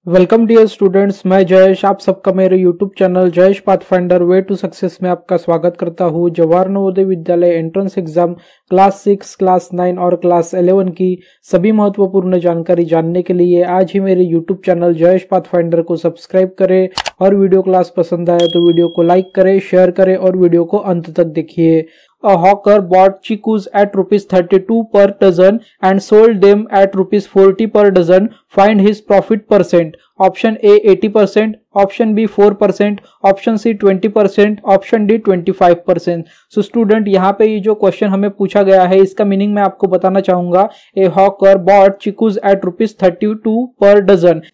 Welcome dear students, मैं जयेश आप सबका मेरे YouTube channel Jayesh pathfinder way to success में आपका स्वागत करता हूं। Jawahar Navodaya Vidyalaya entrance exam class 6, class 9 और क्लास 11 की सभी महत्वपूर्ण जानकारी जानने के लिए आज ही मेरे यूट्यूब चैनल जयेश पाथफाइंडर को सब्सक्राइब करें और वीडियो क्लास पसंद आए तो वीडियो को लाइक करें, शेयर करें और वीडियो को अंत तक देखिए। A hawker bought chickus at ₹32 per dozen and sold them at ₹40 per dozen. Find his profit percent. Option A 80%, option B 4%, option C 20%, option D 25%. So student, यहाँ पे ये जो क्वेश्चन हमें पूछा गया है इसका मीनिंग मैं आपको बताना चाहूंगा। A hawker bought chickus at ₹32 per dozen.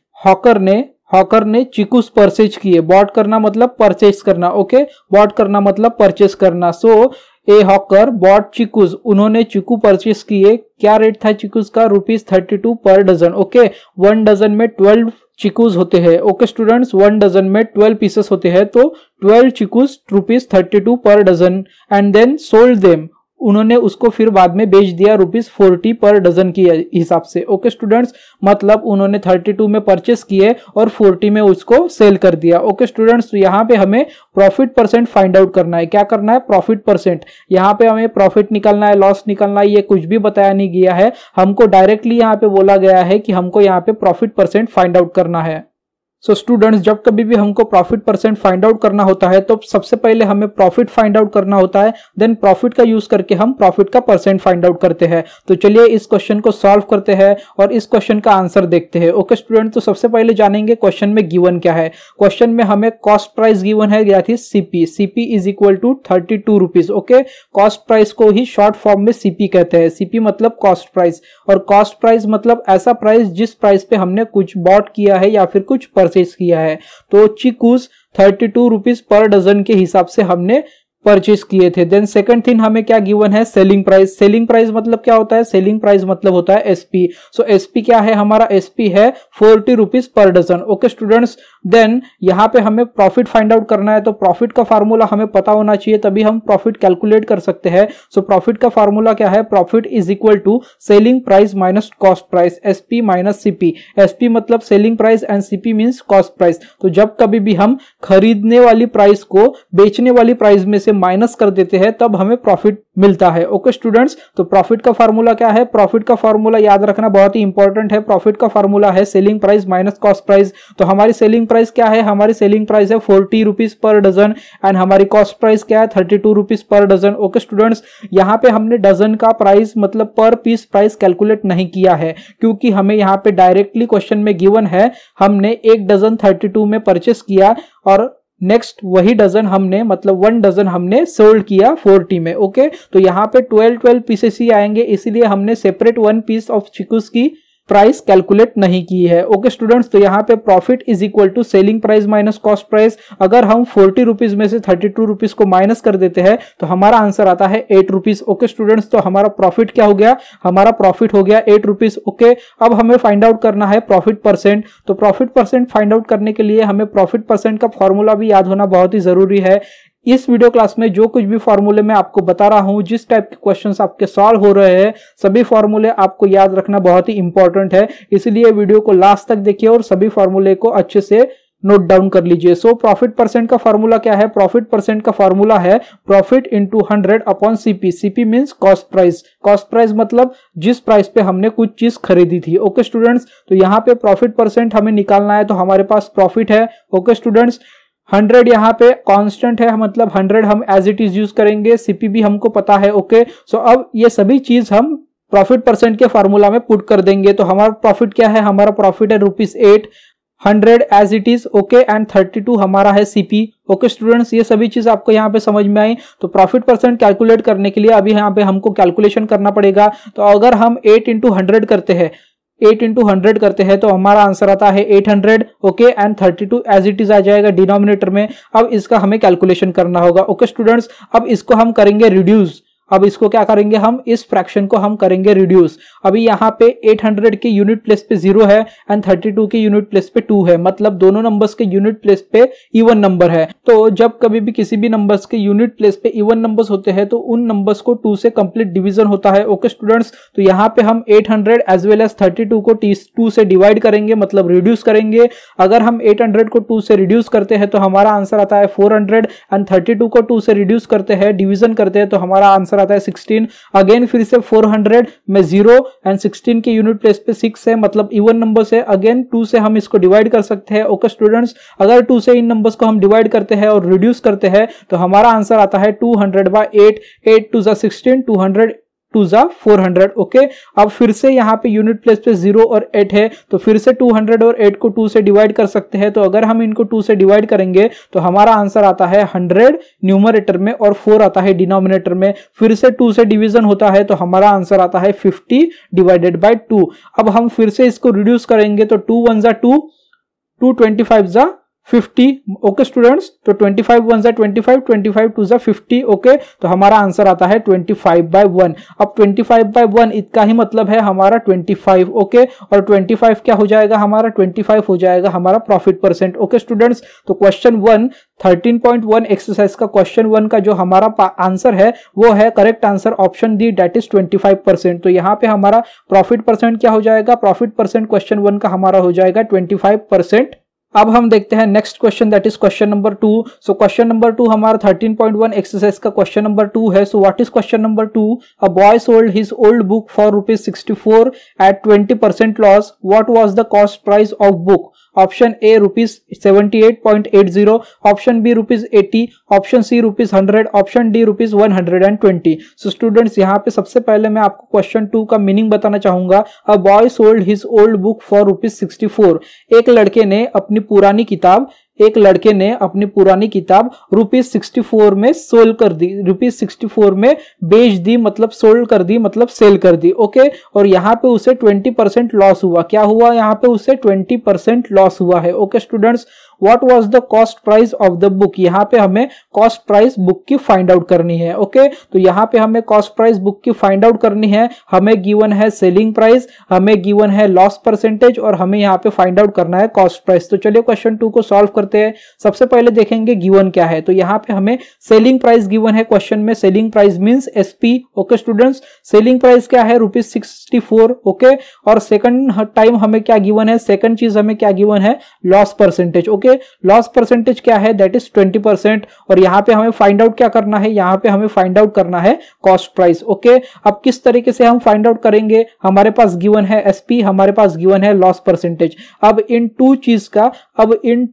Hawker ने चिकूस परचेज किए। बॉट करना मतलब परचेज करना, ओके। बॉट करना मतलब परचेज करना। सो ए हॉकर बॉट चिकूस, उन्होंने चिकू परचेज किए। क्या रेट था चिकूस का? ₹32 पर डजन, ओके। 1 डजन में 12 चिकूस होते हैं, ओके स्टूडेंट्स। 1 डजन में 12 पीसेस होते हैं, तो 12 chikoos ₹32 per dozen. And then sold them, उन्होंने उसको फिर बाद में बेच दिया ₹40 पर डजन की हिसाब से, ओके स्टूडेंट्स। मतलब उन्होंने 32 में परचेस किए और 40 में उसको सेल कर दिया, ओके स्टूडेंट्स। तो यहाँ पे हमें प्रॉफिट परसेंट फाइंड आउट करना है। क्या करना है? Profit percent. यहाँ पे हमें प्रॉफिट निकालना है, लॉस निकालना है, ये कुछ भी बताया नहीं गया है। हमको डायरेक्टली यहाँ पे बोला गया है कि हमको यहाँ पे प्रॉफिट परसेंट फाइंड आउट करना है। सो स्टूडेंट्स, जब कभी भी हमको प्रॉफिट परसेंट फाइंड आउट करना होता है तो सबसे पहले हमें प्रॉफिट फाइंड आउट करना होता है, देन प्रॉफिट का यूज करके हम प्रॉफिट का परसेंट फाइंड आउट करते हैं। तो चलिए इस क्वेश्चन को सॉल्व करते हैं और इस क्वेश्चन का आंसर देखते हैं, ओके स्टूडेंट। तो सबसे पहले जानेंगे क्वेश्चन में गिवन क्या है। क्वेश्चन में हमें कॉस्ट प्राइस गिवन है, या थी CP. CP is equal to 32 rupees, okay. Cost price को ही शॉर्ट फॉर्म में सीपी कहते हैं। सीपी मतलब कॉस्ट प्राइस, और कॉस्ट प्राइस मतलब ऐसा प्राइस जिस प्राइस पे हमने कुछ बॉट किया है या फिर कुछ परचेज किया है। तो चिकूस 32 रुपीज पर डजन के हिसाब से हमने परचेज किए थे। देन सेकंड थिंग हमें क्या गिवन है? Selling price. सेलिंग प्राइस मतलब क्या होता है? सेलिंग प्राइस मतलब होता है एसपी। सो एसपी क्या है? हमारा एसपी है 40 rupees per dozen, okay students. Then यहाँ पे हमें प्रॉफिट फाइंड आउट करना है, तो प्रॉफिट का फार्मूला हमें पता होना चाहिए, तभी हम प्रॉफिट कैलकुलेट कर सकते हैं। सो प्रॉफिट का फार्मूला क्या है? Profit is equal to selling price minus cost price, SP minus CP. SP मतलब selling price and CP means cost price. तो जब कभी भी हम खरीदने वाली प्राइस को बेचने वाली प्राइस में से माइनस कर देते हैं तब हमें प्रॉफिट मिलता है, ओके स्टूडेंट्स। तो प्रॉफिट का फार्मूला क्या है? प्रॉफिट का फार्मूला याद रखना बहुत ही इंपॉर्टेंट है। प्रॉफिट का फार्मूला है selling price minus cost price. तो हमारी सेलिंग प्राइस क्या है? हमारी सेलिंग प्राइस है 40 रुपीज पर डजन एंड हमारी कॉस्ट प्राइस क्या है? 32 rupees per dozen, okay students. यहाँ पे हमने डजन का प्राइस मतलब पर पीस प्राइस कैलकुलेट नहीं किया है, क्योंकि हमें यहाँ पे डायरेक्टली क्वेश्चन में गिवन है हमने 1 डजन 32 में परचेस किया और नेक्स्ट वही डजन हमने मतलब 1 डजन हमने सोल्ड किया 40 में, ओके। तो यहाँ पे 12 पीसेस ही आएंगे, इसीलिए हमने सेपरेट 1 पीस ऑफ चिकूस की प्राइस कैलकुलेट नहीं की है, ओके स्टूडेंट्स। तो यहाँ पे profit is equal to selling price minus cost price. अगर हम 40 रुपीज में से 32 रुपीज को माइनस कर देते हैं तो हमारा आंसर आता है 8 रुपीज, ओके स्टूडेंट्स। तो हमारा प्रॉफिट क्या हो गया? हमारा प्रॉफिट हो गया 8 रुपीज, ओके। अब हमें फाइंड आउट करना है प्रॉफिट परसेंट। तो प्रॉफिट परसेंट फाइंड आउट करने के लिए हमें प्रॉफिट परसेंट का फॉर्मूला भी याद होना बहुत ही जरूरी है। इस वीडियो क्लास में जो कुछ भी फॉर्मूले मैं आपको बता रहा हूं, जिस टाइप के क्वेश्चंस आपके सॉल्व हो रहे हैं, सभी फॉर्मूले आपको याद रखना बहुत ही इंपॉर्टेंट है। इसलिए वीडियो को लास्ट तक देखिए और सभी फॉर्मूले को अच्छे से नोट डाउन कर लीजिए। सो प्रॉफिट परसेंट का फॉर्मूला क्या है? प्रॉफिट परसेंट का फॉर्मूला है profit into 100 upon CP. CP means cost price. Cost price मतलब जिस प्राइस पे हमने कुछ चीज खरीदी थी, ओके स्टूडेंट्स। तो यहाँ पे प्रॉफिट परसेंट हमें निकालना है, तो हमारे पास प्रॉफिट है, ओके स्टूडेंट्स। 100 यहाँ पे कांस्टेंट है, मतलब 100 हम एज इट इज यूज करेंगे। सीपी भी हमको पता है, ओके। सो अब ये सभी चीज हम प्रॉफिट परसेंट के फार्मूला में पुट कर देंगे। तो हमारा प्रॉफिट क्या है? हमारा प्रॉफिट है ₹8, 100 as it is, okay, and 32 हमारा है सीपी, ओके स्टूडेंट्स। ये सभी चीज आपको यहाँ पे समझ में आई। तो प्रॉफिट परसेंट कैलकुलेट करने के लिए अभी यहाँ पे हमको कैलकुलेशन करना पड़ेगा। तो अगर हम 8 इंटू 100 करते हैं, 8 इंटू 100 करते हैं तो हमारा आंसर आता है 800, okay, and 32 as it is आ जाएगा डिनोमिनेटर में। अब इसका हमें कैलकुलेशन करना होगा, ओके स्टूडेंट्स। अब इसको हम करेंगे रिड्यूस। अब इसको क्या करेंगे, हम इस फ्रैक्शन को हम करेंगे रिड्यूस। अभी यहाँ पे 800 के यूनिट प्लेस पे 0 है एंड 32 के यूनिट प्लेस पे 2 है, मतलब दोनों नंबर्स के यूनिट प्लेस पे इवन नंबर है। तो जब कभी भी किसी भी नंबर्स के यूनिट प्लेस पे इवन नंबर्स होते हैं तो उन नंबर्स को 2 से कंप्लीट डिवीजन होता है। ओके स्टूडेंट्स, तो यहाँ पे हम 800 एज वेल एज 32 को 2 से डिवाइड करेंगे, मतलब रिड्यूस करेंगे। अगर हम 800 को 2 से रिड्यूस करते हैं तो हमारा आंसर आता है 400 एंड 32 को 2 से रिड्यूस करते हैं, डिवीजन करते हैं, तो हमारा आंसर आता है 16। अगेन फिर से 400 में 0 एंड 16 के यूनिट प्लेस पे 6 है, मतलब इवन नंबर से अगेन 2 से हम इसको डिवाइड कर सकते हैं। ओके स्टूडेंट्स, अगर 2 से इन नंबर्स को हम डिवाइड करते हैं और रिड्यूस करते हैं तो हमारा आंसर आता है 200/8, 8 2 जा 16, 200 2 जा 400। ओके, अब फिर से यहाँ पे यूनिट प्लेस पे 0 और 8 है, तो फिर से 200 और 8 को 2 से डिवाइड कर सकते हैं। तो अगर हम इनको 2 से डिवाइड करेंगे तो हमारा आंसर आता है 100 न्यूमरेटर में और 4 आता है डिनोमिनेटर में। फिर से 2 से डिवीजन होता है तो हमारा आंसर आता है 50 डिवाइडेड बाय 2। अब हम फिर से इसको रिड्यूस करेंगे तो 2 1 जा 2, 2 25 जा 50। ओके स्टूडेंट्स, तो 25 1 जा 25, 25 2 जा 50। ओके, तो हमारा आंसर आता है 25/1। अब 25/1 इसका ही मतलब है हमारा 25। ओके, और 25 क्या हो जाएगा हमारा, 25 हो जाएगा हमारा प्रॉफिट परसेंट। ओके स्टूडेंट्स, तो क्वेश्चन 1 13.1 एक्सरसाइज का क्वेश्चन 1 का जो हमारा आंसर है वो है correct answer option D, that is 25%। तो यहाँ पे हमारा प्रॉफिट परसेंट क्या हो जाएगा, प्रॉफिट परसेंट क्वेश्चन 1 का हमारा हो जाएगा 25%। अब हम देखते हैं next question, that is question number 2। So question number 2 हमारा 13.1 एक्सरसाइज का क्वेश्चन नंबर 2 है। So what is question number 2? A boy sold his old book for ₹64 at 20% loss. What was the cost price of book? Option A ₹78.80, option B ₹80, option C ₹100, option D ₹120। So students, यहाँ पे सबसे पहले मैं आपको question 2 का meaning बताना चाहूंगा। अ boy sold his old book for ₹64। एक लड़के ने अपनी पुरानी किताब ₹64 में सोल्ड कर दी, ₹64 में बेच दी, मतलब सोल्ड कर दी, मतलब सेल कर दी। ओके, और यहाँ पे उसे 20% लॉस हुआ। क्या हुआ यहाँ पे उसे 20% लॉस हुआ है। Okay students, what was the cost price of the book? यहाँ पे हमें कॉस्ट प्राइस बुक की फाइंड आउट करनी है। ओके, तो यहाँ पे हमें कॉस्ट प्राइस बुक की फाइंड आउट करनी है। हमें गिवन है सेलिंग प्राइस, हमें गिवन है लॉस परसेंटेज और हमें यहाँ पे फाइंड आउट करना है कॉस्ट प्राइस। तो चलिए क्वेश्चन 2 को सॉल्व करते हैं। सबसे पहले देखेंगे गिवन क्या है। तो यहाँ पे हमें सेलिंग प्राइस गिवन है क्वेश्चन में। Selling price means SP. Okay students, selling price क्या है, ₹64। ओके, और सेकंड टाइम हमें क्या गिवन है, सेकंड चीज हमें क्या गिवन है, loss percentage. Okay, loss percentage क्या है, दैट इज 20%। और यहाँ पे हमें फाइंड आउट क्या करना है, यहाँ पे हमें फाइंड आउट करना है कॉस्ट प्राइस। ओके, अब किस तरीके से हम फाइंड आउट करेंगे, हमारे पास गिवन है एसपी, हमारे पास गिवन है लॉस परसेंटेज। अब इन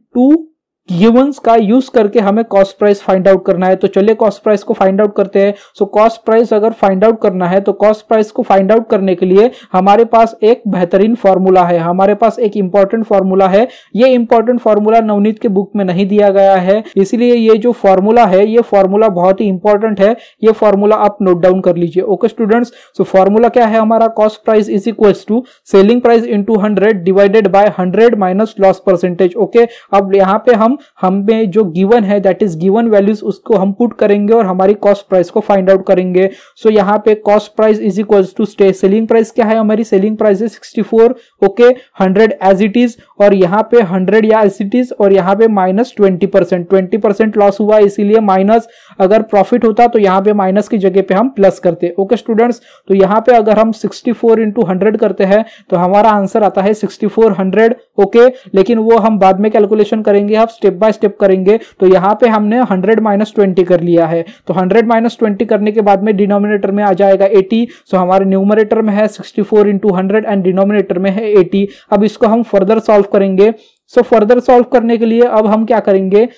टू गिवंस का यूज करके हमें कॉस्ट प्राइस फाइंड आउट करना है। तो चलिए कॉस्ट प्राइस को फाइंड आउट करते हैं। सो कॉस्ट प्राइस अगर फाइंड आउट करना है तो कॉस्ट प्राइस को फाइंड आउट करने के लिए हमारे पास एक बेहतरीन फॉर्मूला है, हमारे पास एक इंपॉर्टेंट फॉर्मूला है। ये इंपॉर्टेंट फॉर्मूला नवनीत के बुक में नहीं दिया गया है, इसलिए ये जो फॉर्मूला है ये फॉर्मूला बहुत ही इंपॉर्टेंट है। ये फॉर्मूला आप नोट डाउन कर लीजिए। ओके स्टूडेंट्स, सो फॉर्मूला क्या है हमारा, cost price is equals to selling price into 100 divided by 100 minus loss percentage. Okay, अब यहाँ पे हमें जो गिवन है दैट इज गिवन वैल्यूज उसको हम पुट करेंगे और हमारी कॉस्ट प्राइस को फाइंड आउट करेंगे। सो यहाँ पे cost price is equals to selling price क्या है, हमारी सेलिंग प्राइस है 64। ओके, 100 एज इट इज, और यहाँ पे 100 या एज इट इज, और यहाँ पे माइनस 20% लॉस हुआ, इसीलिए माइनस। अगर प्रॉफिट होता तो यहाँ पे माइनस की जगह पे हम प्लस करते। ओके स्टूडेंट्स, तो यहाँ पे अगर हम 64 इंटू 100 करते हैं तो हमारा आंसर आता है 6400। ओके, लेकिन वो हम बाद में कैलकुलेशन करेंगे, हम स्टेप बाय स्टेप करेंगे। तो यहाँ पे हमने 100 माइनस 20 कर लिया है, तो 100 माइनस 20 करने के बाद में डिनोमिनेटर में आ जाएगा 80। सो हमारे न्यूमरेटर में है 64 इंटू 100 एंड डिनोमिनेटर में है 80। अब इसको हम फर्दर सॉल्व करेंगे। सो फर्दर सॉल्व करने के लिए अब हम क्या करेंगे,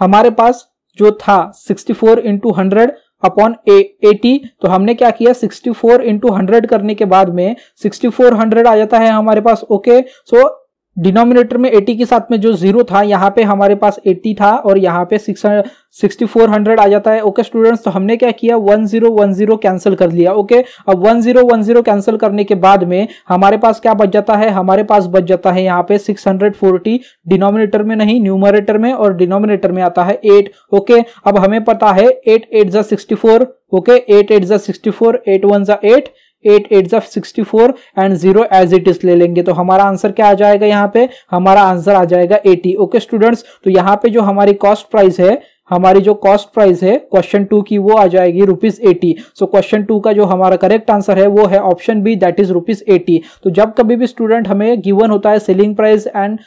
हमारे पास जो था 64 इंटू 100 अपॉन 80, तो हमने क्या किया 64 इंटू 100 करने के बाद में 6400 आ जाता है हमारे पास। ओके, सो डिनोमिनेटर में 80 के साथ में जो 0 था, यहाँ पे हमारे पास 80 था और यहाँ पे 6400 आ जाता है। ओके स्टूडेंट्स, तो हमने क्या किया, 1010 कैंसिल कर लिया। ओके, अब 1010 कैंसिल करने के बाद में हमारे पास क्या बच जाता है, हमारे पास बच जाता है यहाँ पे 640, डिनोमिनेटर में नहीं न्यूमरेटर में, और डिनोमिनेटर में आता है 8। ओके, अब हमें पता है 8 8 जा 64। ओके, 8 8 जा 64, 8 1 जा 8, 8 8 जा 64 एंड 0 एज इट इज ले लेंगे। तो हमारा आंसर क्या आ जाएगा, यहाँ पे हमारा आंसर आ जाएगा 80। ओके स्टूडेंट्स, तो यहाँ पे जो हमारी कॉस्ट प्राइस है, हमारी जो कॉस्ट प्राइस है क्वेश्चन 2 की, वो आ जाएगी ₹80। सो क्वेश्चन 2 का जो हमारा करेक्ट आंसर है वो है ऑप्शन बी, दैट इज ₹80। तो जब कभी भी स्टूडेंट हमें गिवन होता है selling price and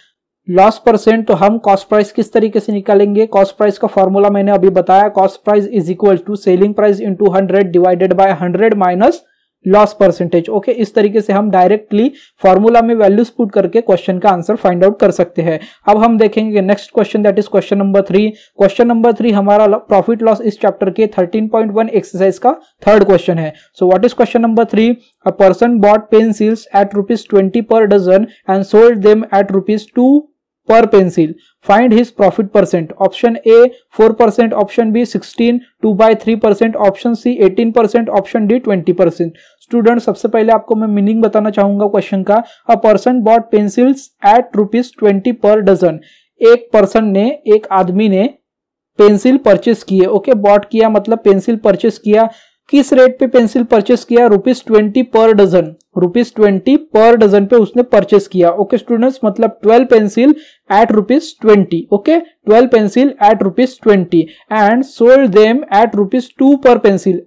loss percent, तो हम कॉस्ट प्राइस किस तरीके से निकालेंगे। कॉस्ट प्राइस का फॉर्मूला मैंने अभी बताया, cost price is equal to selling price into 100 divided by 100 minus loss percentage. Okay, इस तरीके से हम डायरेक्टली फॉर्मूला में वैल्यूज पुट करके क्वेश्चन का आंसर फाइंड आउट कर सकते हैं। अब हम देखेंगे next question, that is question number 3। Question number 3 हमारा प्रॉफिट लॉस इस चैप्टर के 13.1 एक्सरसाइज का थर्ड क्वेश्चन है। So what is question number 3? A person bought pencils at ₹20 per dozen and sold them at ₹2 per pencil. Find his profit percent. Option A 4%, option B 16, 2/3%, option C 18%, option D 20%. Student, सबसे पहले आपको मैं meaning बताना चाहूंगा question का। A person bought pencils at ₹20 per dozen. एक person ने, एक आदमी ने पेंसिल परचेस किए। ओके, बॉट किया मतलब पेंसिल परचेस किया। किस रेट पे पेंसिल परचेस किया? ₹20 पर डजन। ₹20 पर डजन पे उसने परचेस किया। ओके स्टूडेंट्स, मतलब 12 pencil at ₹20। Okay, 12 pencil at ₹20 and sold them at ₹2 per pencil.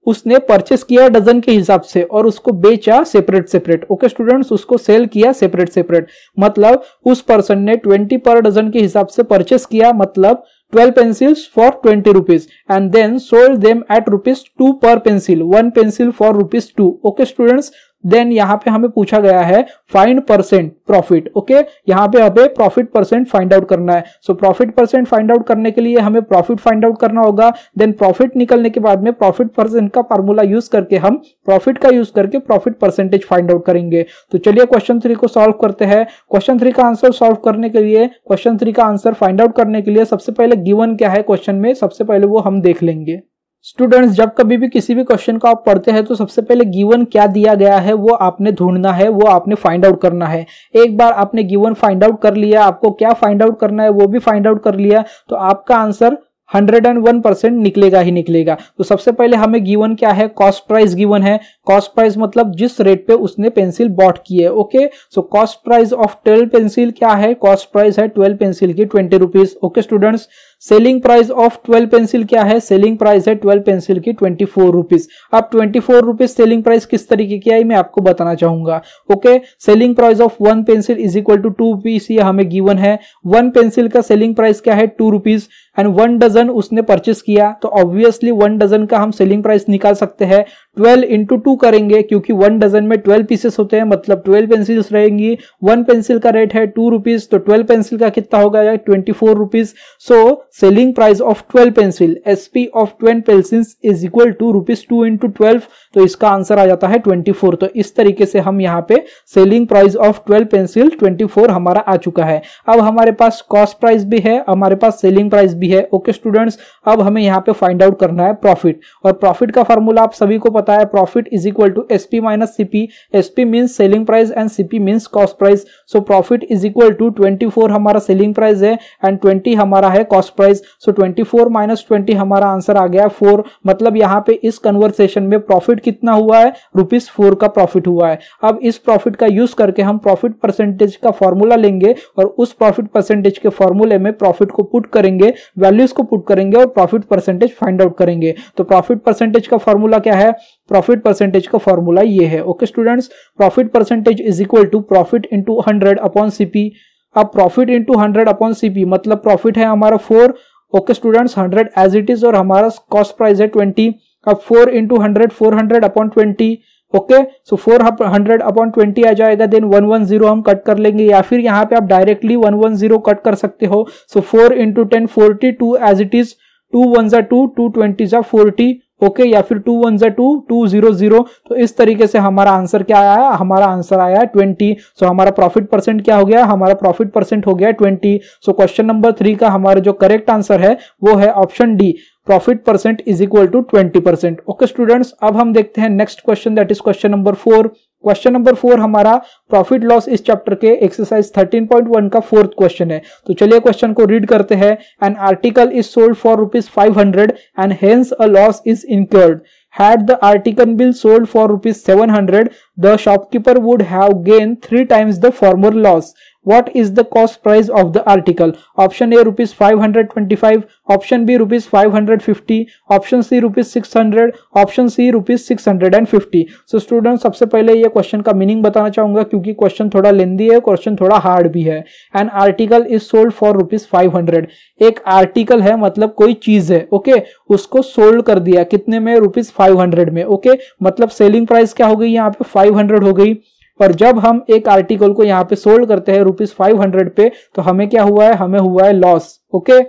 उसने परचेस किया डजन के हिसाब से और उसको बेचा सेपरेट सेपरेट। ओके स्टूडेंट्स, उसको सेल किया सेपरेट सेपरेट, मतलब उस पर्सन ने 20 पर डजन के हिसाब से परचेस किया, मतलब 12 pencils for 20 rupees and then sold them at ₹2 per pencil, 1 pencil for ₹2। Okay students, then यहाँ पे हमें पूछा गया है फाइंड परसेंट प्रॉफिट। ओके, यहाँ पे हमें प्रॉफिट परसेंट फाइंड आउट करना है। So profit percent find out करने के लिए हमें प्रॉफिट फाइंड आउट करना होगा। देन प्रॉफिट निकलने के बाद में प्रॉफिट परसेंट का फार्मूला यूज करके हम प्रॉफिट का यूज करके प्रॉफिट परसेंटेज फाइंड आउट करेंगे। तो चलिए क्वेश्चन 3 को सॉल्व करते हैं। क्वेश्चन 3 का आंसर सॉल्व करने के लिए, क्वेश्चन 3 का आंसर फाइंड आउट करने के लिए सबसे पहले गिवन क्या है क्वेश्चन में, सबसे पहले वो हम देख लेंगे। स्टूडेंट्स, जब कभी भी किसी भी क्वेश्चन को आप पढ़ते हैं तो सबसे पहले गिवन क्या दिया गया है वो आपने ढूंढना है, वो आपने फाइंड आउट करना है। एक बार आपने गिवन फाइंड आउट कर लिया, आपको क्या फाइंड आउट करना है वो भी फाइंड आउट कर लिया, तो आपका आंसर 101% निकलेगा ही निकलेगा। तो सबसे पहले हमें गिवन क्या है, कॉस्ट प्राइस गिवन है। कॉस्ट प्राइस मतलब जिस रेट पे उसने पेंसिल बॉट की है। Okay, so cost price of 12 pencil क्या है, कॉस्ट प्राइस है 12 पेंसिल की ₹20। Okay students, selling price of 12 pencil क्या है, सेलिंग प्राइस है 12 पेंसिल की ₹24। अब ₹24 सेलिंग प्राइस किस तरीके की है मैं आपको बताना चाहूंगा। Okay, selling price of 1 pencil is equal to 2 rupees, ये हमें गिवन है। 1 पेंसिल का सेलिंग प्राइस क्या है, 2 रुपीज एंड 1 डजन उसने परचेस किया, तो ऑब्वियसली 1 डजन का हम सेलिंग प्राइस निकाल सकते हैं। 12 इंटू 2 करेंगे क्योंकि 1 डजन में 12 पीसेस होते हैं, मतलब 12 पेंसिल्स रहेंगी। 1 पेंसिल का रेट है 2 रुपीज, तो 12 पेंसिल का कितना होगा, 24 rupees. So selling price of 12 pencil, SP of 12 pencils is equal to ₹2 into 12, तो इसका आंसर आ जाता है 24। तो इस तरीके से हम यहाँ पे सेलिंग प्राइस ऑफ 12 पेंसिल 24 हमारा आ चुका है। अब हमारे पास कॉस्ट प्राइस भी है, हमारे पास सेलिंग प्राइस भी है। ओके स्टूडेंट्स, अब हमें यहाँ पे फाइंड आउट करना है प्रॉफिट, और प्रॉफिट का फार्मूला आप सभी को पता है, profit is equal to SP minus CP. SP means selling price and CP means cost price. So profit is equal to 24 हमारा सेलिंग प्राइस है एंड 20 हमारा है कॉस्ट प्राइस। सो 24 माइनस 20 हमारा आंसर आ गया 4, मतलब यहाँ पे इस कन्वर्सेशन में प्रॉफिट कितना हुआ है, ₹4 का प्रॉफिट हुआ है। अब इस प्रॉफिट का यूज करके हम प्रॉफिट परसेंटेज का फॉर्मूला लेंगे और उस प्रॉफिट परसेंटेज के फॉर्मूले में प्रॉफिट को पुट करेंगे, वैल्यूज को पुट करेंगे और प्रॉफिट परसेंटेज फाइंड आउट करेंगे। तो प्रॉफिट परसेंटेज का फॉर्मूला क्या है, प्रॉफिट परसेंटेज का फॉर्मूला ये है। Okay students, profit percentage is equal to profit into 100 upon CP. अब प्रॉफिट इंटू 100 अपॉन सीपी मतलब प्रॉफिट है हमारा 4। Okay students, 100 as it is और हमारा कॉस्ट प्राइस है 20। अब 4 into 100, 400 upon 20। Okay, so 400 upon 20 आ जाएगा, देन 110 हम कट कर लेंगे, या फिर यहाँ पे आप डायरेक्टली 110 कट कर सकते हो। सो 4 इंटू 10 42 एज इट इज, 2 1 जा 2, 2 20 जा 40। ओके, या फिर 2 1 2 200। तो इस तरीके से हमारा आंसर क्या आया, हमारा आंसर आया 20। सो हमारा प्रॉफिट परसेंट क्या हो गया, हमारा प्रॉफिट परसेंट हो गया 20। सो क्वेश्चन नंबर 3 का हमारा जो करेक्ट आंसर है वो है option D, profit percent is equal to 20%। Okay students, अब हम देखते हैं next question, that is question number 4। Question number 4 हमारा प्रॉफिट लॉस इस चैप्टर के एक्सरसाइज 13.1 का फोर्थ क्वेश्चन है। तो चलिए क्वेश्चन को रीड करते हैं। An article is sold for ₹500 and hence a loss is incurred. Had the article been sold for ₹700, the shopkeeper would have gained 3 times the former loss. What is the cost price of the article? Option A ₹525, option B ₹550, option C ₹600, option C ₹650। So student सबसे पहले ये question का meaning बताना चाहूंगा क्योंकि question थोड़ा लेंदी है, question थोड़ा हार्ड भी है। An article is sold for ₹500, एक आर्टिकल है मतलब कोई चीज है, ओके, उसको सोल्ड कर दिया कितने में, ₹500 में, ओके, मतलब सेलिंग प्राइस क्या हो गई यहाँ पे 500 हो गई। और जब हम एक आर्टिकल को यहाँ पे सोल्ड करते हैं ₹500 पे, तो हमें क्या हुआ है, हमें हुआ है loss. Okay,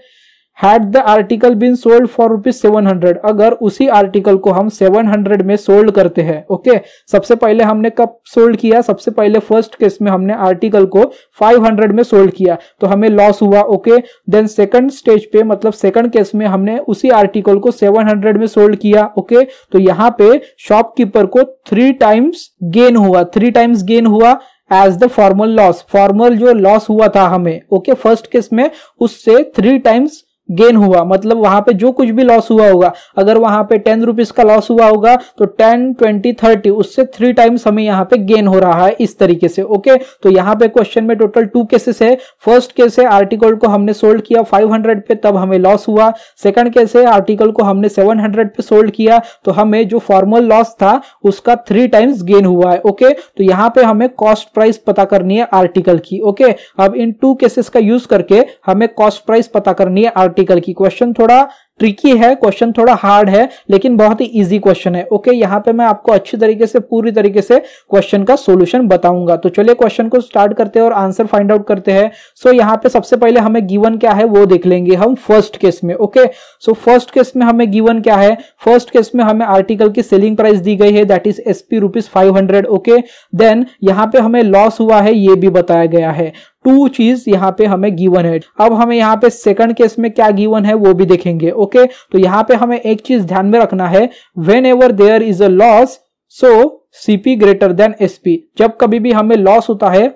had the article been sold for ₹700, अगर उसी आर्टिकल को हम 700 में सोल्ड करते हैं, ओके, सबसे पहले हमने कब सोल्ड किया, सबसे पहले फर्स्ट केस में हमने आर्टिकल को 500 में सोल्ड किया तो हमें लॉस हुआ, ओके। देन सेकंड स्टेज पे मतलब सेकंड केस में हमने उसी आर्टिकल को 700 में सोल्ड किया, ओके, तो यहाँ पे शॉपकीपर को 3 टाइम्स गेन हुआ, 3 टाइम्स गेन हुआ as the formal loss. Formal जो लॉस हुआ था हमें, ओके, फर्स्ट केस में उससे 3 टाइम्स गेन हुआ, मतलब वहां पे जो कुछ भी लॉस हुआ होगा, अगर वहां पे 10 रुपीज का लॉस हुआ होगा तो 10 20 30 उससे 3 टाइम्स हमें यहाँ पे गेन हो रहा है इस तरीके से, ओके। तो यहाँ पे क्वेश्चन में टोटल 2 केसेस है। फर्स्ट केस है आर्टिकल को हमने सोल्ड किया 500 पे, तब हमें लॉस हुआ। सेकंड केस है आर्टिकल को हमने 700 पे सोल्ड किया तो हमें जो फॉर्मल लॉस था उसका 3 टाइम्स गेन हुआ है, ओके। तो यहाँ पे हमें कॉस्ट प्राइस पता करनी है आर्टिकल की, ओके। अब इन 2 केसेस का यूज करके हमें कॉस्ट प्राइस पता करनी है आर्टिकल की। क्वेश्चन थोड़ा ट्रिकी है, क्वेश्चन थोड़ा हार्ड है, लेकिन बहुत ही इजी क्वेश्चन है, ओके। यहाँ पे मैं आपको अच्छी तरीके से पूरी तरीके से क्वेश्चन का सॉल्यूशन बताऊंगा। तो चलिए क्वेश्चन को स्टार्ट करते हैं और आंसर फाइंड आउट करते हैं। सो यहाँ पे सबसे पहले हमें गिवन क्या है वो देख लेंगे हम फर्स्ट केस में, ओके। सो फर्स्ट केस में हमें गिवन क्या है, फर्स्ट केस में हमें आर्टिकल की सेलिंग प्राइस दी गई है, that is SP ₹500, okay. Then यहाँ पे हमें लॉस हुआ है ये भी बताया गया है। 2 चीज यहाँ पे हमें गिवन है। अब हमें यहाँ पे सेकंड केस में क्या गिवन है वो भी देखेंगे, ओके। तो यहाँ पे हमें एक चीज ध्यान में रखना है, whenever there is a loss so CP greater than SP। जब कभी भी हमें लॉस होता है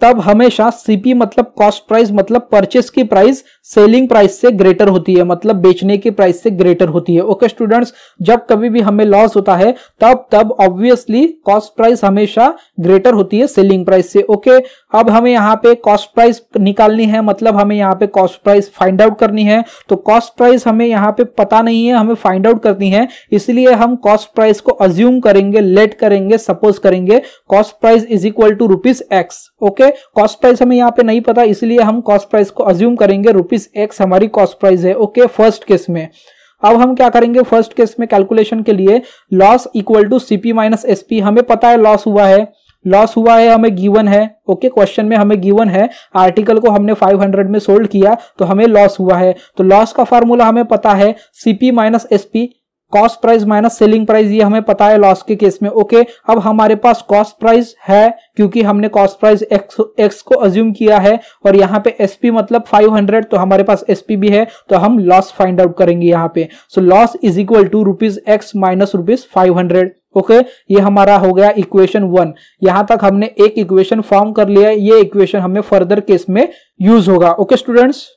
तब हमेशा CP मतलब कॉस्ट प्राइस मतलब परचेस की प्राइस सेलिंग प्राइस से ग्रेटर होती है, मतलब बेचने की प्राइस से ग्रेटर होती है, ओके स्टूडेंट्स। जब कभी भी हमें लॉस होता है तब ऑब्वियसली कॉस्ट प्राइस हमेशा ग्रेटर होती है सेलिंग प्राइस से, ओके। अब हमें यहाँ पे कॉस्ट प्राइस निकालनी है, मतलब हमें यहाँ पे कॉस्ट प्राइस फाइंड आउट करनी है। तो कॉस्ट प्राइस हमें यहाँ पे पता नहीं है, हमें फाइंड आउट करनी है, इसलिए हम कॉस्ट प्राइस को अज्यूम करेंगे, लेट करेंगे, सपोज करेंगे cost price is equal to ₹X, okay. Cost price हमें यहाँ पे नहीं पता, इसलिए हम कॉस्ट प्राइस को अज्यूम करेंगे ₹X हमारी कॉस्ट प्राइस है, ओके, फर्स्ट केस में। अब हम क्या करेंगे फर्स्ट केस में कैलकुलेशन के लिए, loss equal to CP minus SP। हमें पता है लॉस हुआ है, लॉस हुआ है हमें गिवन है, ओके, क्वेश्चन में हमें गिवन है आर्टिकल को हमने 500 में सोल्ड किया तो हमें लॉस हुआ है। तो लॉस का फार्मूला हमें पता है CP minus SP, cost price minus selling price, ये हमें पता है लॉस के केस में, ओके। अब हमारे पास कॉस्ट प्राइस है क्योंकि हमने कॉस्ट प्राइस X को अज्यूम किया है और यहाँ पे SP मतलब 500, तो हमारे पास SP भी है, तो हम लॉस फाइंड आउट करेंगे यहाँ पे। So loss is equal to ₹X minus ₹500, okay. ये हमारा हो गया इक्वेशन 1। यहां तक हमने एक इक्वेशन फॉर्म कर लिया, ये इक्वेशन हमें फर्दर केस में यूज होगा, ओके स्टूडेंट्स।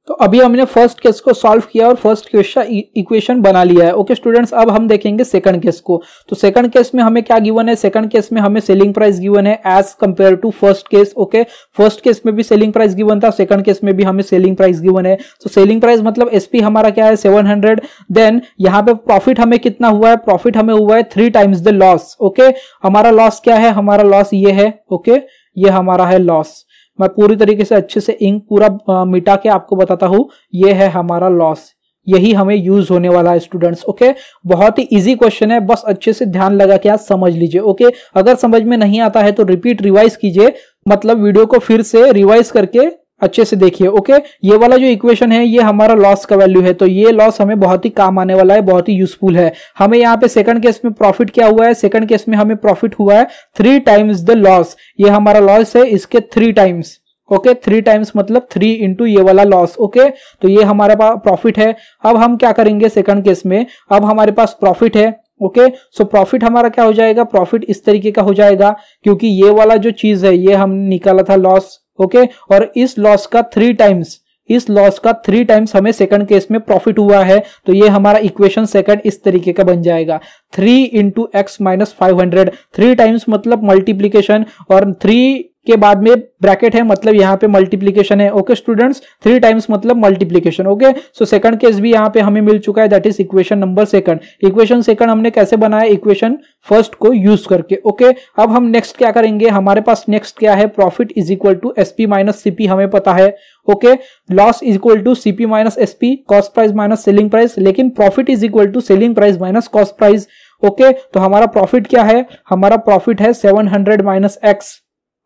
तो अभी हमने फर्स्ट केस को सॉल्व किया और फर्स्ट इक्वेशन बना लिया है, ओके स्टूडेंट्स। अब हम देखेंगे सेकंड केस को। तो सेकंड केस में हमें क्या गिवन है, सेकंड केस में हमें सेलिंग प्राइस गिवन है as compare to first case, okay. First case में भी सेलिंग प्राइस गिवन था, सेकंड केस में भी हमें सेलिंग प्राइस गिवन है। तो सेलिंग प्राइस मतलब SP हमारा क्या है 700। देन यहाँ पे प्रॉफिट हमें कितना हुआ है, प्रॉफिट हमें हुआ है 3 टाइम्स द लॉस, ओके। हमारा लॉस क्या है, हमारा लॉस ये है, ओके, ये हमारा है लॉस। मैं पूरी तरीके से अच्छे से इंक पूरा मिटा के आपको बताता हूं, ये है हमारा लॉस, यही हमें यूज होने वाला है स्टूडेंट्स, ओके। बहुत ही इजी क्वेश्चन है, बस अच्छे से ध्यान लगा के आप समझ लीजिए, ओके। अगर समझ में नहीं आता है तो रिपीट रिवाइज कीजिए, मतलब वीडियो को फिर से रिवाइज करके अच्छे से देखिए। ओके, ये वाला जो इक्वेशन है ये हमारा लॉस का वैल्यू है, तो ये लॉस हमें बहुत ही काम आने वाला है, बहुत ही यूजफुल है। हमें यहाँ पे सेकंड केस में प्रॉफिट क्या हुआ है, सेकंड केस में हमें प्रॉफिट हुआ है 3 टाइम्स द लॉस। ये हमारा लॉस है इसके 3 टाइम्स। ओके, 3 टाइम्स मतलब 3 इंटू ये वाला लॉस। ओके, तो ये हमारे पास प्रॉफिट है। अब हम क्या करेंगे सेकंड केस में, अब हमारे पास प्रॉफिट है। ओके, सो प्रॉफिट हमारा क्या हो जाएगा, प्रॉफिट इस तरीके का हो जाएगा, क्योंकि ये वाला जो चीज है ये हम निकाला था लॉस। ओके, और इस लॉस का 3 टाइम्स, इस लॉस का 3 टाइम्स हमें सेकंड केस में प्रॉफिट हुआ है, तो ये हमारा इक्वेशन सेकंड इस तरीके का बन जाएगा 3 इंटू एक्स माइनस 500। 3 टाइम्स मतलब मल्टीप्लीकेशन, और 3 के बाद में ब्रैकेट है मतलब यहाँ पे मल्टीप्लीकेशन है। ओके स्टूडेंट्स, 3 टाइम्स मतलब multiplication. Okay, so second case भी यहाँ पे हमें मिल चुका है, that is equation number second. Equation second हमने कैसे बनाया, इक्वेशन फर्स्ट को यूज करके। ओके, अब हम नेक्स्ट क्या करेंगे, हमारे पास नेक्स्ट क्या है, profit is equal to SP minus CP हमें पता है। Okay, loss is equal to CP minus SP, cost price minus selling price, लेकिन profit is equal to selling price minus cost price. Okay, तो हमारा profit क्या है, हमारा profit है 700 माइनस एक्स।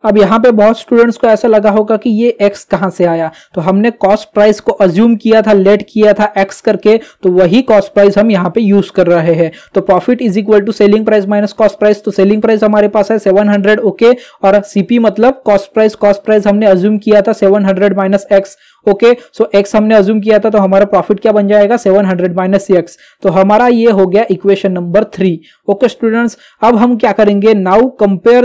अब यहाँ पे बहुत स्टूडेंट्स को ऐसा लगा होगा कि ये x कहां से आया, तो हमने कॉस्ट प्राइस को अज्यूम किया था, लेट किया था x करके, तो वही कॉस्ट प्राइस हम यहाँ पे यूज कर रहे हैं। तो profit is equal to selling price minus cost price, तो सेलिंग प्राइस हमारे पास है 700। ओके, और सीपी मतलब कॉस्ट प्राइस हमने अज्यूम किया था 700 माइनस एक्स। ओके, सो x हमने अज्यूम किया था, तो हमारा प्रॉफिट क्या बन जाएगा 700 माइनस x। तो हमारा ये हो गया इक्वेशन नंबर 3। ओके स्टूडेंट्स, अब हम क्या करेंगे, now compare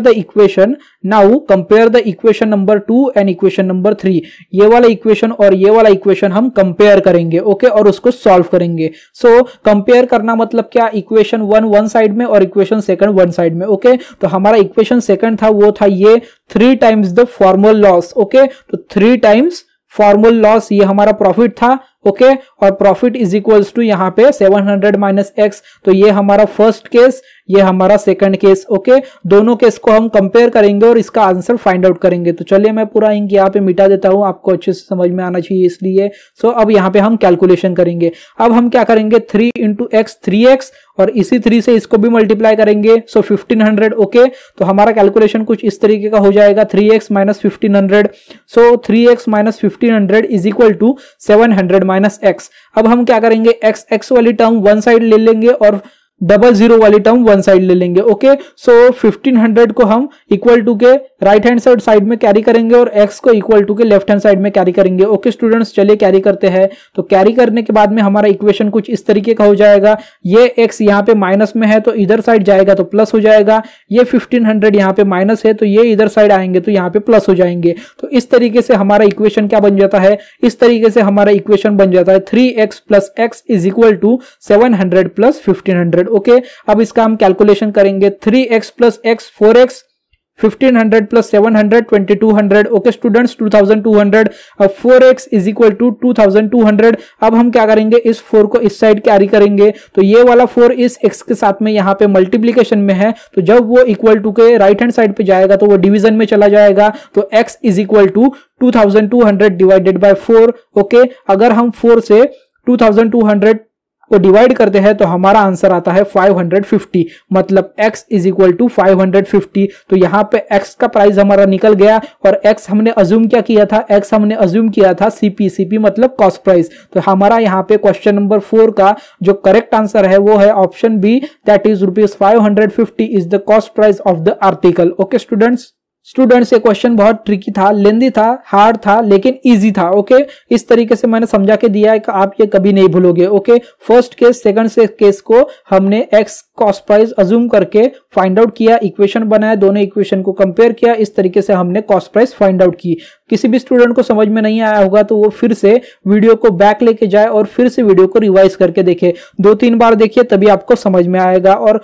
the equation number 2 and equation number 3। ये वाला इक्वेशन और ये वाला इक्वेशन हम कंपेयर करेंगे। ओके, और उसको सॉल्व करेंगे। सो कंपेयर करना मतलब क्या, इक्वेशन 1 वन साइड में और इक्वेशन सेकंड वन साइड में। ओके, तो हमारा इक्वेशन सेकंड था वो था ये 3 times the formal loss. Okay, तो 3 टाइम्स फॉर्मल लॉस ये हमारा प्रॉफिट था। ओके, और प्रॉफिट इज इक्वल्स टू यहाँ पे 700 माइनस एक्स, तो ये हमारा फर्स्ट केस, ये हमारा सेकंड केस। ओके, दोनों केस को हम कंपेयर करेंगे और इसका आंसर फाइंड आउट करेंगे। तो चलिए मैं पूरा इंक यहाँ पे मिटा देता हूं, आपको अच्छे से समझ में आना चाहिए इसलिए। सो अब यहाँ पे हम कैलकुलेशन करेंगे। अब हम क्या करेंगे, 3 इंटू एक्स 3x, और इसी 3 से इसको भी मल्टीप्लाई करेंगे, सो 1500। ओके, तो हमारा कैलकुलेशन कुछ इस तरीके का हो जाएगा 3x minus 1500। So 3x minus 1500 is equal to 700 minus X. अब हम क्या करेंगे, x वाली टर्म वन साइड ले लेंगे और 00 वाली टर्म वन साइड ले लेंगे। ओके, सो 1500 को हम इक्वल टू के राइट हैंड साइड में कैरी करेंगे और x को इक्वल टू के लेफ्ट हैंड साइड में कैरी करेंगे। ओके स्टूडेंट्स, चलिए कैरी करते हैं। तो कैरी करने के बाद में हमारा इक्वेशन कुछ इस तरीके का हो जाएगा, ये x यहाँ पे माइनस में है तो इधर साइड जाएगा तो प्लस हो जाएगा, ये 1500 यहाँ पे माइनस है तो ये इधर साइड आएंगे तो यहाँ पे प्लस हो जाएंगे। तो इस तरीके से हमारा इक्वेशन क्या बन जाता है, इस तरीके से हमारा इक्वेशन बन जाता है 3x plus X is equal to 700 plus 1500। Okay, अब इसका हम कैलकुलेशन करेंगे, 3x plus X 4x, 1500 plus 700 2200। Okay students, 2200। अब 4x इज इक्वल टू 2200। अब हम क्या करेंगे, इस 4 को इस साइड कैरी करेंगे, तो ये वाला 4 इस x के साथ में यहाँ पे मल्टीप्लीकेशन में है, तो जब वो इक्वल टू के राइट हैंड साइड पे जाएगा तो वो डिवीजन में चला जाएगा, तो x is equal to 2200 divided by 4। Okay, अगर हम 4 से 2200 को डिवाइड करते हैं तो हमारा आंसर आता है 550, मतलब x इज इक्वल टू 550। तो यहाँ पे x का प्राइस हमारा निकल गया, और x हमने अज्यूम क्या किया था, x हमने अज्यूम किया था CP मतलब कॉस्ट प्राइस। तो हमारा यहाँ पे क्वेश्चन नंबर 4 का जो करेक्ट आंसर है वो है option B, that is ₹550 is the cost price of the article. Okay students, ये क्वेश्चन बहुत ट्रिकी था, लेंदी था, हार्ड था, लेकिन इजी था। ओके, इस तरीके से मैंने समझा के दिया है कि आप ये कभी नहीं भूलोगे। Okay, first case second case को हमने एक्स कॉस्ट प्राइस अज्यूम करके फाइंड आउट किया, इक्वेशन बनाया, दोनों इक्वेशन को कंपेयर किया, इस तरीके से हमने कॉस्ट प्राइस फाइंड आउट की। किसी भी स्टूडेंट को समझ में नहीं आया होगा तो वो फिर से वीडियो को बैक लेके जाए और फिर से वीडियो को रिवाइज करके देखे, 2-3 बार देखिए तभी आपको समझ में आएगा। और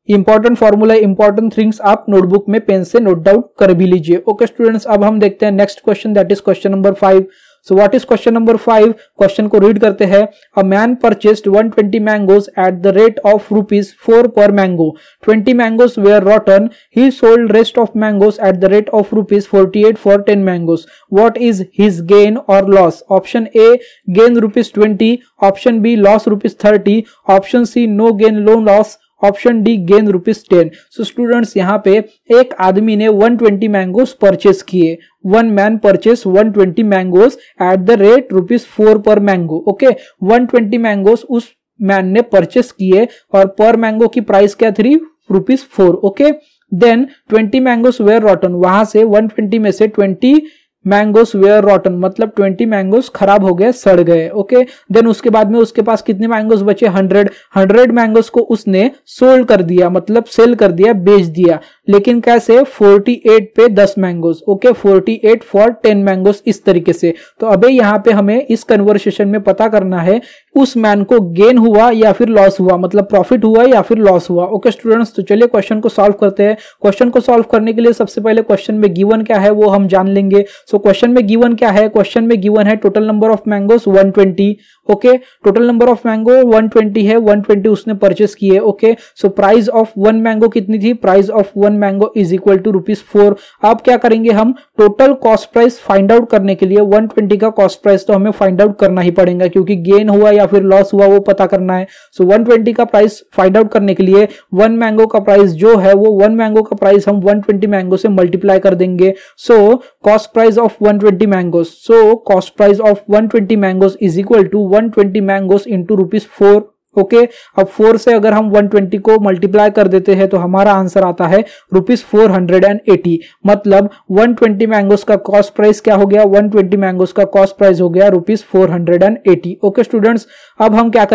इंपॉर्टेंट फॉर्मूला, इंपॉर्टेंट थिंग्स आप नोटबुक में पेन से नोट डाउन कर भी लीजिए। ओके स्टूडेंट्स, अब हम देखते हैं next question, that is question number 5। So what is question number 5? Question को रीड करते हैं। A man purchased 120 mangoes at the rate of ₹4 per mango. 20 mangoes were rotten. He sold rest of mangoes at the rate of ₹48 for 10 mangoes. What is his gain और loss? Option A, gain ₹20, option B, loss ₹30, option C, no gain no loss, option D gain ₹10। So students यहाँ पे एक आदमी ने 120 mangoes purchase किए, one man purchase 120 mangoes at the rate ₹4 per mango. Okay, 120 mangoes उस man ने purchase किए और पर मैंगो की प्राइस क्या थी? ₹4। Okay, then 20 mangoes were rotten, वहां से 120 में से 20 मैंगोस वेयर रॉटन, मतलब 20 मैंगोस खराब हो गए, सड़ गए। ओके, देन उसके बाद में उसके पास कितने मैंगोस बचे? 100 मैंगोस को उसने सोल्ड कर दिया, मतलब सेल कर दिया, बेच दिया। लेकिन कैसे? 48 पे 10 मैंगोस। ओके, 48 फॉर 10 मैंगोस, इस तरीके से। तो अबे यहाँ पे हमें इस कन्वर्सेशन में पता करना है उस मैन को गेन हुआ या फिर लॉस हुआ, मतलब प्रॉफिट हुआ या फिर लॉस हुआ। ओके स्टूडेंट्स, तो चलिए क्वेश्चन को सॉल्व करते हैं। क्वेश्चन को सॉल्व करने के लिए सबसे पहले क्वेश्चन में गिवन क्या है वो हम जान लेंगे। सो क्वेश्चन में गिवन क्या है? क्वेश्चन में गिवन है total number of mangoes 120। Okay, total number of mango 120 है, 120 उसने परचेस किए। Okay, so price of one mango कितनी थी? Price of one mango is equal to ₹4। अब क्या करेंगे हम? Total cost price find out करने के लिए 120 का कॉस्ट प्राइस तो हमें फाइंड आउट करना ही पड़ेगा, क्योंकि गेन हुआ या फिर लॉस हुआ वो पता करना है। सो 120 का प्राइस फाइंड आउट करने के लिए वन मैंगो का प्राइस जो है वो वन मैंगो का प्राइस हम 120 मैंगो से मल्टीप्लाई कर देंगे। So cost price of 120 mangoes, so cost price of 120 mangoes is equal to 120 mangoes into ₹4। Okay, अब 4 से अगर हम 120 को मल्टीप्लाई कर देते हैं तो हमारा आंसर आता है ₹480। मतलब 120 मैंगोस का कॉस्ट प्राइस क्या हो गया? 120 मैंगोस का कॉस्ट प्राइस हो गया ₹480। ओके स्टूडेंट्स, अब हम क्या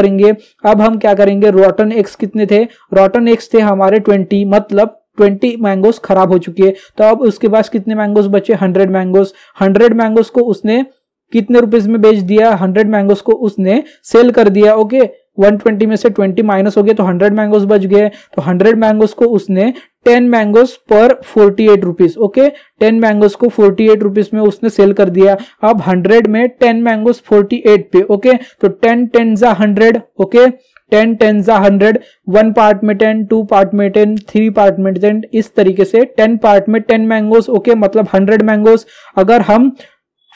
करेंगे? रॉटन एक्स कितने थे? रॉटन एक्स थे हमारे 20, मतलब 20 मैंगोस खराब हो चुकी है। तो अब उसके पास कितने मैंगोस बचे? 100 मैंगोस। 100 मैंगोस को उसने कितने रुपीस में बेच दिया? 100 मैंगोस को उसने सेल कर दिया। ओके, 120 में से 20 माइनस हो गए तो 100 मैंगोस बच गए। तो 100 मैंगोस को उसने 10 मैंगोस पर 48 रुपीस। ओके, 10 मैंगोस को 48 रुपीस में उसने सेल कर दिया। अब 100 में 10 मैंगोस 48 पे। ओके, तो 10 10 जा 100। ओके, 10 10 जा 100, 1 पार्ट में 10, 2 पार्ट में 10, 3 पार्ट में 10, इस तरीके से 10 पार्ट में 10 मैंगोस। ओके, मतलब 100 मैंगोस। अगर हम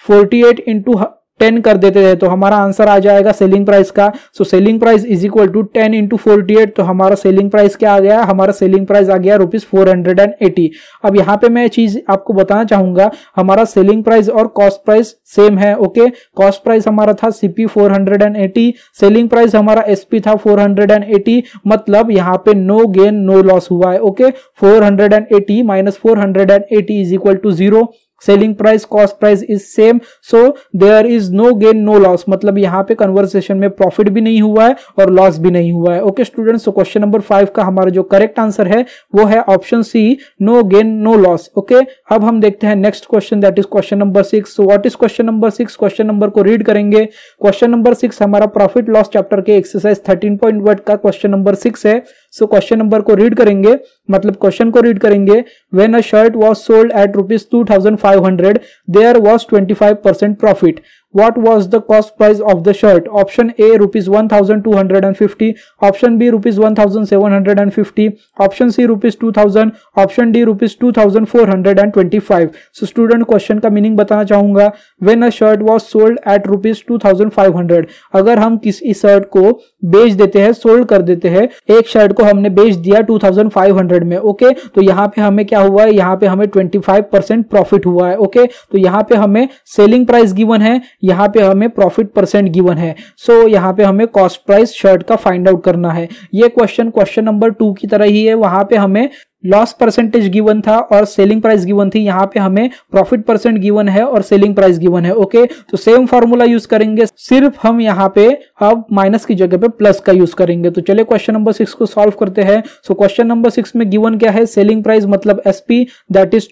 48 इंटू 10 कर देते हैं तो हमारा आंसर आ जाएगा सेलिंग प्राइस का। So selling price is equal to 10 into 48, तो हमारा सेलिंग प्राइस क्या आ गया? हमारा सेलिंग प्राइस आ गया ₹480। अब यहाँ पे मैं चीज आपको बताना चाहूंगा, हमारा सेलिंग प्राइस और कॉस्ट प्राइस सेम है। ओके, कॉस्ट प्राइस हमारा था CP 480, सेलिंग प्राइस हमारा SP था 480, मतलब यहाँ पे नो गेन नो लॉस हुआ है। Okay, 480 minus 480 is equal to 0। Selling price cost price is same, so there is no gain no loss, मतलब यहाँ पे कन्वर्सेशन में प्रॉफिट भी नहीं हुआ है और लॉस भी नहीं हुआ है। Okay students, so question number 5 का हमारा जो करेक्ट आंसर है वो है option C, no gain no loss. Okay, अब हम देखते हैं next question, that is question number 6। So what is question number 6? Question number को रीड करेंगे। क्वेश्चन नंबर 6 हमारा प्रॉफिट लॉस चैप्टर के एक्सरसाइज 13.1 का क्वेश्चन नंबर 6 है। सो क्वेश्चन नंबर को रीड करेंगे, मतलब क्वेश्चन को रीड करेंगे। When a shirt was sold at ₹2500, there was 25% profit. What was the cost price of the shirt? Option A ₹1,250, option B ₹1,750, option C ₹2,000, option D ₹2,425. So student question का meaning बताना चाहूंगा। When a shirt was sold at ₹2,500, अगर हम किसी shirt को बेच देते हैं, सोल्ड कर देते हैं, एक शर्ट को हमने बेच दिया 2500 में। ओके, तो यहाँ पे हमें क्या हुआ है? यहाँ पे हमें 25% प्रॉफिट हुआ है। ओके, तो यहाँ पे हमें सेलिंग प्राइस गिवन है, यहाँ पे हमें प्रॉफिट परसेंट गिवन है। सो यहाँ पे हमें कॉस्ट प्राइस शर्ट का फाइंड आउट करना है। ये क्वेश्चन नंबर 2 की तरह ही है, वहां पे हमें लॉस परसेंटेज गिवन था और सेलिंग प्राइस गिवन थी। यहाँ पे हमें प्रॉफिट परसेंट गिवन है और सेलिंग प्राइस गिवन है। ओके, तो सेम फॉर्मूला यूज करेंगे, सिर्फ हम यहाँ पे अब माइनस की जगह पे प्लस का यूज करेंगे। तो चलिए क्वेश्चन नंबर 6 को सॉल्व करते हैं। सो क्वेश्चन नंबर 6 में गिवन क्या है? सेलिंग प्राइस मतलब SP, that is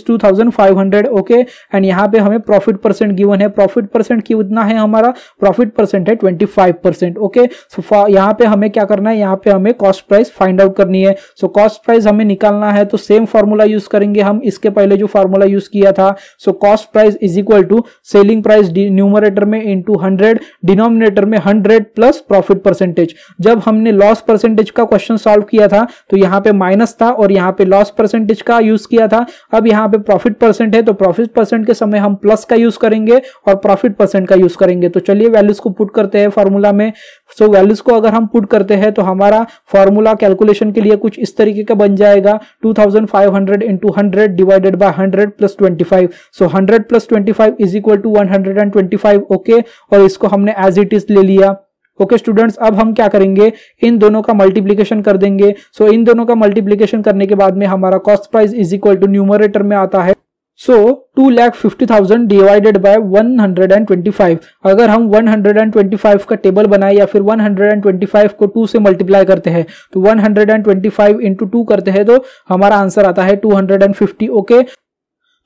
2,500। Okay, and यहाँ पे हमें प्रॉफिट परसेंट गिवन है। प्रॉफिट परसेंट कितना है? हमारा प्रॉफिट परसेंट है 25%। ओके, सो यहाँ पे हमें क्या करना है? यहाँ पे हमें कॉस्ट प्राइस फाइंड आउट करनी है। सो कॉस्ट प्राइस हमें निकालना है तो सेम फॉर्मूला यूज करेंगे हम, इसके पहले जो फॉर्मूला यूज किया था। So cost price is equal to selling price numerator में इंटू 100, डिनोमिनेटर में 100 प्लस प्रॉफिट परसेंटेज। जब हमने लॉस परसेंटेज का क्वेश्चन सॉल्व किया था तो यहाँ पे माइनस था और यहाँ पे लॉस परसेंटेज का यूज किया था, जाएगा। अब यहाँ पे प्रॉफिट परसेंट है तो प्रॉफिट परसेंट के समय हम प्लस का यूज करेंगे और प्रॉफिट परसेंट का यूज करेंगे। तो चलिए वैल्यूज को पुट करते हैं फॉर्मूला में। सो वैल्यूज को अगर हम पुट करते हैं तो हमारा फॉर्मूला कैलकुलेशन के लिए कुछ इस तरीके का बन जाएगा 2500 into 100 divided by 100 plus 25। So 100 plus 25 is equal to 125। Okay, और इसको हमने एज इट इज ले लिया। ओके स्टूडेंट्स, अब हम क्या करेंगे, इन दोनों का मल्टीप्लिकेशन कर देंगे। सो इन दोनों का मल्टीप्लिकेशन करने के बाद में हमारा cost price is equal to numerator में आता है सो 2,50,000 डिवाइडेड बाय 125। अगर हम 125 का टेबल बनाए या फिर 125 को 2 से मल्टीप्लाई करते हैं तो 125 इंटू 2 करते हैं तो हमारा आंसर आता है 250। ओके,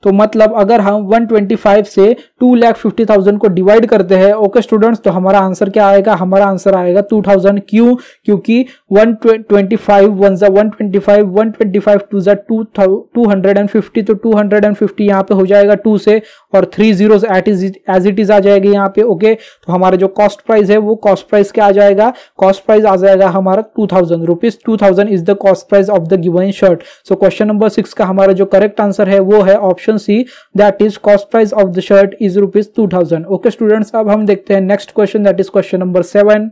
तो मतलब अगर हम 125 से 2,50,000 को डिवाइड करते हैं ओके स्टूडेंट्स, तो हमारा आंसर क्या आएगा, हमारा आंसर आएगा 2000। क्यों? क्योंकि 125 1 जा 125, 125 2 जा 250, तो 250 यहाँ पे हो जाएगा 2 से और 3 zeros एज इट इज आ जाएगी यहाँ पे। ओके, तो हमारा जो कॉस्ट प्राइस है वो कॉस्ट प्राइस क्या आ जाएगा, कॉस्ट प्राइस आ जाएगा हमारा 2000 rupees. 2000 is the cost price of the given shirt. So question number 6 का हमारा जो करेक्ट आंसर है वो है option C, that is cost price of the shirt is ₹2000। Okay students, अब हम देखते हैं next question, that is question number 7।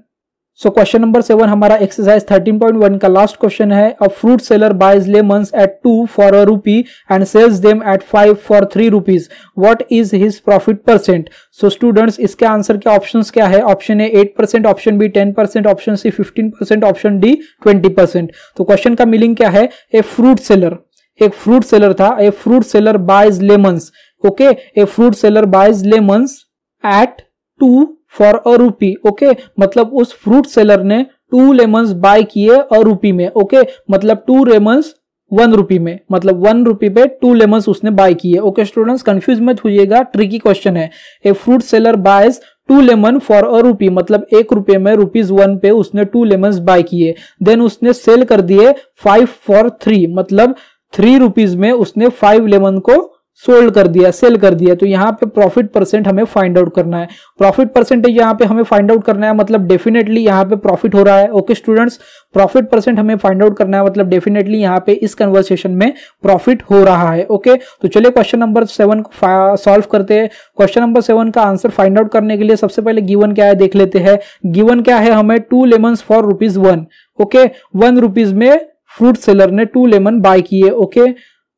So question number 7 हमारा एक्सरसाइज 13.1 का लास्ट क्वेश्चन है। A fruit seller buys lemons at 2 for ₹1 and sells them at 5 for ₹3। What is his profit percent? So students, इसके answer के options क्या है? Option A 8%, option B 10%, option C 15%, option D 20%। तो question का meaning क्या है? A fruit seller, एक fruit seller था, a fruit seller buys lemons. Okay, a fruit seller buys lemons at 2 for ₹1। Okay, मतलब उस फ्रूट सेलर ने 2 lemons buy किए ₹1 में। ओके, मतलब 2 लेमन्स ₹1 में, मतलब ₹1 पे 2 लेमन्स उसने बाय किए। ओके स्टूडेंट्स, कंफ्यूज मत होइएगा, ट्रिकी क्वेश्चन है। A fruit seller buys 2 lemon for ₹1, मतलब ₹1 में ₹1 पे उसने 2 लेमन्स बाय किए। देन उसने सेल कर दिए 5 फॉर 3, मतलब ₹3 में उसने 5 लेमन को सोल्ड कर दिया, सेल कर दिया। तो यहाँ पे प्रॉफिट परसेंट हमें फाइंड आउट करना है। प्रॉफिट परसेंटेज यहाँ पे हमें फाइंड आउट करना है, मतलब डेफिनेटली यहाँ पे प्रॉफिट हो रहा है। ओके स्टूडेंट्स, प्रॉफिट परसेंट हमें फाइंड आउट करना है, मतलब डेफिनेटली यहाँ पे इस कन्वर्सेशन में प्रॉफिट हो रहा है। ओके, तो चलिए क्वेश्चन नंबर 7 को सॉल्व करते हैं। क्वेश्चन नंबर 7 का आंसर फाइंड आउट करने के लिए सबसे पहले गिवन क्या है देख लेते हैं। गिवन क्या है हमें, 2 लेमन्स फॉर ₹1। ओके, ₹1 में फ्रूट सेलर ने 2 लेमन बाय किए। ओके,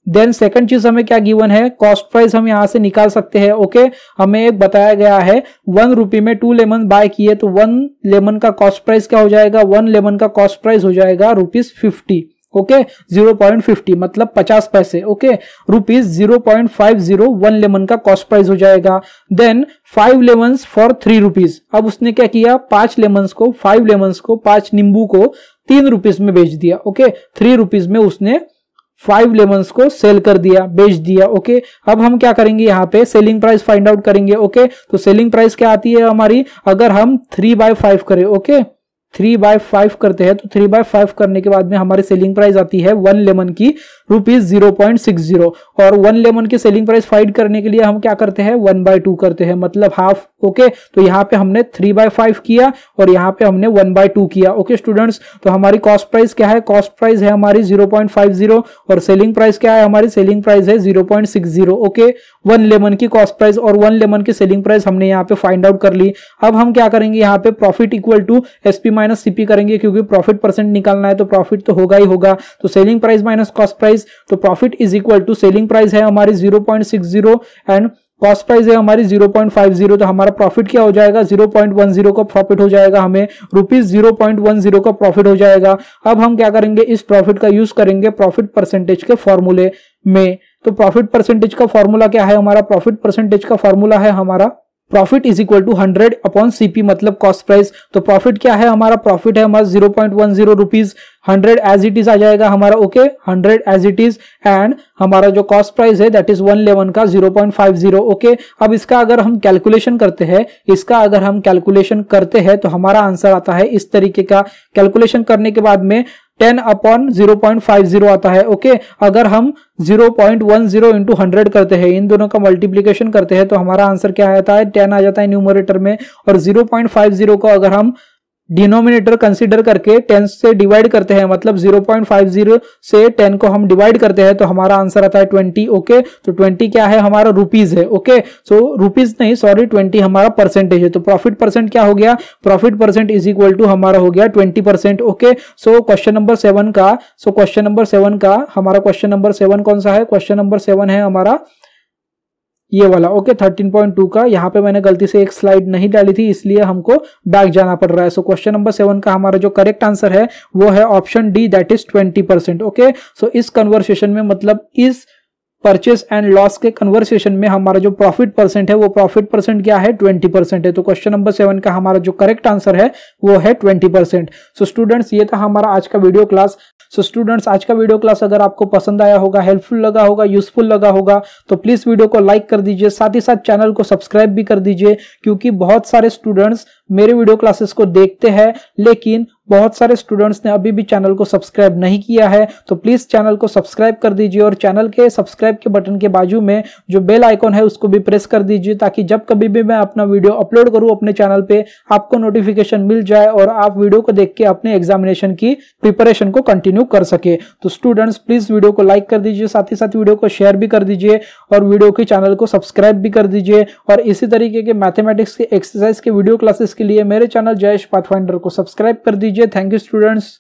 देन सेकंड चीज हमें क्या गिवन है, कॉस्ट प्राइस हम यहां से निकाल सकते हैं। ओके, हमें एक बताया गया है ₹1 में 2 लेमन बाय किए, तो 1 लेमन का कॉस्ट प्राइस क्या हो जाएगा, 1 लेमन का कॉस्ट प्राइस हो जाएगा ₹50। ओके, 0.50 मतलब 50 पैसे। ओके, ₹0.50 1 लेमन का कॉस्ट प्राइस हो जाएगा। Then 5 lemons for ₹3। अब उसने क्या किया, 5 लेमन्स को, 5 लेमन्स को, 5 नींबू को ₹3 में बेच दिया। ओके, ₹3 में उसने 5 लेमन्स को सेल कर दिया, बेच दिया। ओके, अब हम क्या करेंगे, यहाँ पे सेलिंग प्राइस फाइंड आउट करेंगे। ओके, तो सेलिंग प्राइस क्या आती है हमारी, अगर हम 3/5 करें, ओके 3/5 करते हैं तो 3/5 करने के बाद में हमारी सेलिंग प्राइस आती है 1 लेमन की ₹0.60, और 1 लेमन की सेलिंग प्राइस फाइंड करने के लिए हम क्या करते हैं, 1/2 करते हैं, मतलब हाफ। ओके, तो यहाँ पे हमने 3/5 किया और यहाँ पे हमने 1/2 किया। ओके स्टूडेंट्स, तो हमारी कॉस्ट प्राइस क्या है, कॉस्ट प्राइस है हमारी 0.50 और सेलिंग प्राइस क्या है, हमारी सेलिंग प्राइस है 0.60। ओके, 1 लेमन की कॉस्ट प्राइस और 1 लेमन की सेलिंग प्राइस हमने यहाँ पे फाइंड आउट कर ली। अब हम क्या करेंगे, यहाँ पे profit equal to SP minus CP करेंगे, क्योंकि प्रॉफिट परसेंट निकालना है तो प्रॉफिट तो होगा ही होगा। तो selling price minus cost price, तो profit is equal to selling price है हमारी 0.60 एंड कॉस्ट प्राइस है हमारी 0.50, तो हमारा प्रॉफिट क्या हो जाएगा, 0.10 का प्रॉफिट हो जाएगा, हमें ₹0.10 का प्रॉफिट हो जाएगा। अब हम क्या करेंगे, इस प्रॉफिट का यूज करेंगे प्रॉफिट परसेंटेज के फॉर्मूले में। तो प्रॉफिट परसेंटेज का फॉर्मूला क्या है हमारा, प्रॉफिट परसेंटेज का फॉर्मूला है हमारा profit is equal to 100/CP, मतलब कॉस्ट प्राइस। तो प्रॉफिट क्या है हमारा, प्रॉफिट है हमारा 0.10 रुपीज, 100 एज इट इज आ जाएगा हमारा। Okay, 100 as it is, and हमारा जो कॉस्ट प्राइस है दैट इज 1 लेमन का 0.50। ओके, अब इसका अगर हम कैलकुलेशन करते हैं, इसका अगर हम कैलकुलेशन करते हैं तो हमारा आंसर आता है इस तरीके का। कैलकुलेशन करने के बाद में 10/0.50 आता है। ओके, अगर हम 0.10 इंटू 100 करते हैं, इन दोनों का मल्टीप्लीकेशन करते हैं तो हमारा आंसर क्या आता है, 10 आ जाता है न्यूमरेटर में, और 0.50 को अगर हम डिनोमिनेटर कंसीडर करके 10 से डिवाइड करते हैं, मतलब 0.50 से 10 को हम डिवाइड करते हैं तो हमारा आंसर आता है 20। ओके, तो 20 क्या है हमारा रुपीज है। ओके, सो रुपीज नहीं, सॉरी, 20 हमारा परसेंटेज है। तो प्रॉफिट परसेंट क्या हो गया, profit percent is equal to हमारा हो गया 20%। ओके, सो क्वेश्चन नंबर 7 का हमारा क्वेश्चन नंबर 7 कौन सा है, क्वेश्चन नंबर 7 है हमारा ये वाला। ओके, 13.2 का। यहाँ पे मैंने गलती से एक स्लाइड नहीं डाली थी, इसलिए हमको बैक जाना पड़ रहा है। सो क्वेश्चन नंबर 7 का हमारा जो करेक्ट आंसर है वो है option D, that is 20%। Okay, so इस कन्वर्सेशन में, मतलब इस परचेस एंड लॉस के कन्वर्सेशन में हमारा जो प्रॉफिट परसेंट है वो प्रॉफिट परसेंट क्या है, 20% है। तो क्वेश्चन नंबर 7 का हमारा जो करेक्ट आंसर है वो है 20%। सो स्टूडेंट्स, ये था हमारा आज का वीडियो क्लास। सो स्टूडेंट्स, आज का वीडियो क्लास अगर आपको पसंद आया होगा, हेल्पफुल लगा होगा, यूजफुल लगा होगा, तो प्लीज वीडियो को लाइक कर दीजिए, साथ ही साथ चैनल को सब्सक्राइब भी कर दीजिए, क्योंकि बहुत सारे स्टूडेंट्स मेरे वीडियो क्लासेस को देखते हैं लेकिन बहुत सारे स्टूडेंट्स ने अभी भी चैनल को सब्सक्राइब नहीं किया है। तो प्लीज चैनल को सब्सक्राइब कर दीजिए और चैनल के सब्सक्राइब के बटन के बाजू में जो बेल आइकॉन है उसको भी प्रेस कर दीजिए, ताकि जब कभी भी मैं अपना वीडियो अपलोड करूं अपने चैनल पे आपको नोटिफिकेशन मिल जाए और आप वीडियो को देख के अपने एग्जामिनेशन की प्रिपरेशन को कंटिन्यू कर सके। तो स्टूडेंट्स, प्लीज वीडियो को लाइक कर दीजिए, साथ ही साथ वीडियो को शेयर भी कर दीजिए और वीडियो के चैनल को सब्सक्राइब भी कर दीजिए। और इसी तरीके के मैथमेटिक्स के एक्सरसाइज के वीडियो क्लासेस के लिए मेरे चैनल जयेश पाथफाइंडर को सब्सक्राइब कर दीजिए। Thank you students.